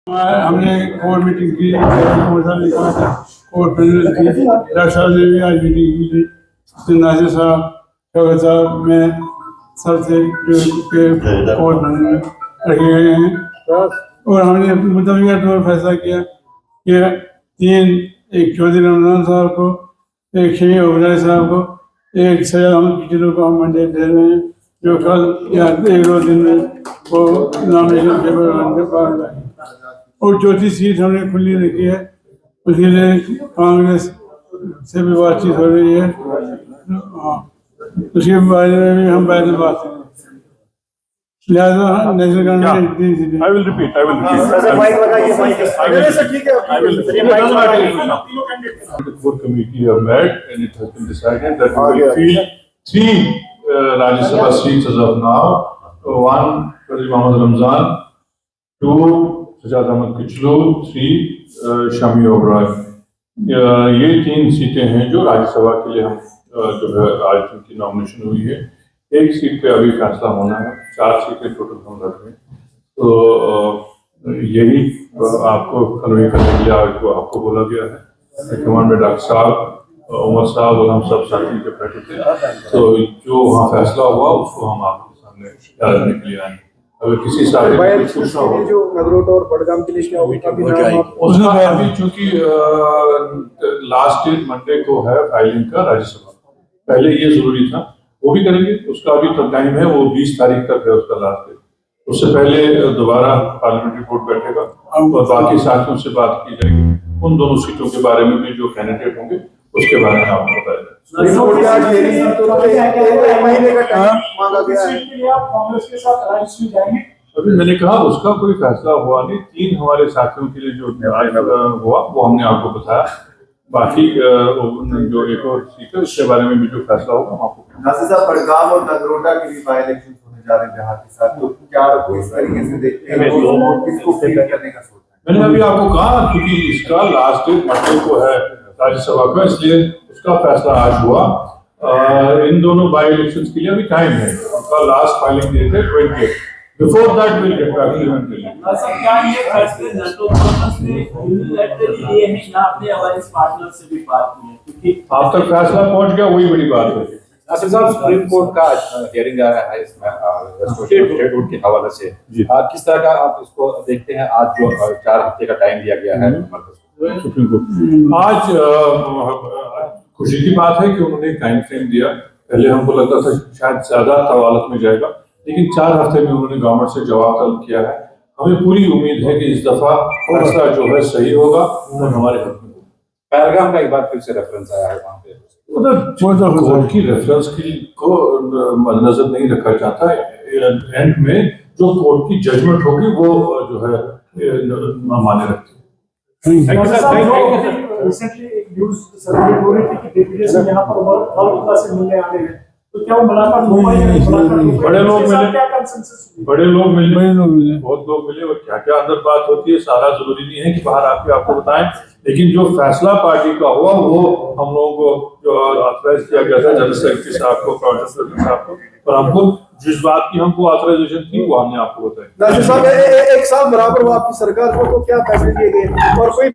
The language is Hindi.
हमने कोर मीटिंग की, कोर पैनल की, डॉक्टर साहब ने भी आज मीटिंग की थी। नासिर साहब, शौकत साहब, मैं सबसे कोर पैनल में रखे गए हैं और हमने मुतफ़िक़ा तौर फैसला किया कि एक चौधरी रमजान साहब को, एक शेख अब्दुल्ला साहब को, एक सैयद अहमद किचलू को हम मंडे दे रहे हैं, जो कल या एक दो दिन में वो नॉमिनेशन पेपर पार लाएंगे। और चौथी सीट हमने खुली रखी है, उसके लिए कांग्रेस से भी बातचीत हो रही है। उसके बारे में भी हम बाद में बात करेंगे। लिहाजा national government I will repeat. The core committee have met and it has been decided that we will fill three Rajya Sabha seats as of now. One, Chaudhry Mohammad Ramzan. Two, Sajjad Ahmad Kichlu. Three, Shami Oberoi. ये तीन सीटें हैं जो राज्यसभा के लिए हम जो है आज उनकी नॉमिनेशन हुई है। एक सीट पे अभी फैसला होना है, 4 सीटें टोटल हम लड़ रहे हैं। तो यही आपको कन्वे करने के लिए आज को आपको बोला गया है। कमांड में डॉक्टर साहब, उमर साहब और हम सब साथी के बैठे थे। तो जो वहाँ फैसला हुआ उसको हम आपके सामने रखने के लिए आए। अगर किसी साथी जो नगरोट और बड़गाम की लिस्ट उसका अभी चूंकि लास्ट डेट मंडे को है फाइलिंग का राज्यसभा, पहले ये जरूरी था, वो भी करेंगे। उसका अभी तो टाइम है, वो 20 तारीख तक है उसका लास्ट डेट। उससे पहले दोबारा पार्लियामेंट्री बोर्ड बैठेगा और बाकी साथियों से बात की जाएगी उन दोनों सीटों के बारे में भी जो कैंडिडेट होंगे उसके बारे में आपको बताया जाए। अभी मैंने कहा उसका कोई फैसला हुआ नहीं। 3 हमारे साथियों के लिए जो हुआ वो हमने आपको बताया। बाकी जो एक और सीट है उसके बारे में भी जो फैसला होगा हम आपको। नासिर साहब, बड़गाम और नगरोटा के भी बाय इलेक्शन होने जा रहे हैं बिहार के साथ, तो क्या इस तरीके से देखते हैं किसको फील करने का सोच रहे हैं? मैंने अभी आपको कहा क्योंकि इसका लास्ट डेट मंडे को है राज्यसभा का, इसलिए उसका फैसला आज हुआ। इन दोनों बाय इलेक्शंस के लिए अभी टाइम है, उनका लास्ट फाइलिंग डेट है 20। Before that will get back to you. क्या ये फैसले नेटो कॉन्फ्रेंस ने यूनिलैटरली लिए हैं या आपने हमारे पार्टनर से भी बात की है? क्योंकि आप तक फैसला पहुंच गया, वही बड़ी बात है। नासिर साहब, सुप्रीम कोर्ट का हियरिंग आ रहा है इसमें स्टेटहुड के हवाले से, किस तरह का आप इसको देखते हैं? आज जो 4 हफ्ते का टाइम दिया गया है सुप्रीम कोर्ट, आज खुशी की बात है कि उन्होंने टाइम फ्रेम दिया। पहले हमको लगता था शायद ज्यादा तवालत में जाएगा, लेकिन 4 हफ्ते में उन्होंने गवर्नमेंट से जवाब तलब किया है। हमें पूरी उम्मीद है कि इस दफा फैसला जो है सही होगा और हमारे हक में होगा। पहलगाम का एक बार फिर से रेफरेंस आया है वहाँ पे, कोर्ट की रेफरेंस को मद्देनजर नहीं रखा जाता। एंड में जो कोर्ट की जजमेंट होगी वो जो है माने रखती है। रिसेंटली एक न्यूज़ सर्कुलेट हो रही थी कि डेपुटेशन यहाँ पर वाला से मिलने आ रहे हैं, तो क्या वो मुलाकात हो पाई या नहीं? बड़े लोग मिले, क्या कंसेंसस हुई? बड़े लोग मिले, बहुत लोग मिले। और क्या क्या अंदर बात होती है सारा जरूरी नहीं है कि बाहर आके आपको बताएं, लेकिन जो फैसला पार्टी का हुआ वो हम लोगों को जो ऑथराइज किया गया था जनरल सेक्रेटरी साहब को, प्रोविंशियल सेक्रेटरी साहब को, और हमको जिस बात की हमको ऑथराइजेशन थी वो हमने आपको बताई। नासिर साहब, एक साल बराबर हुआ आपकी सरकार को, तो क्या फैसले लिए गए और कोई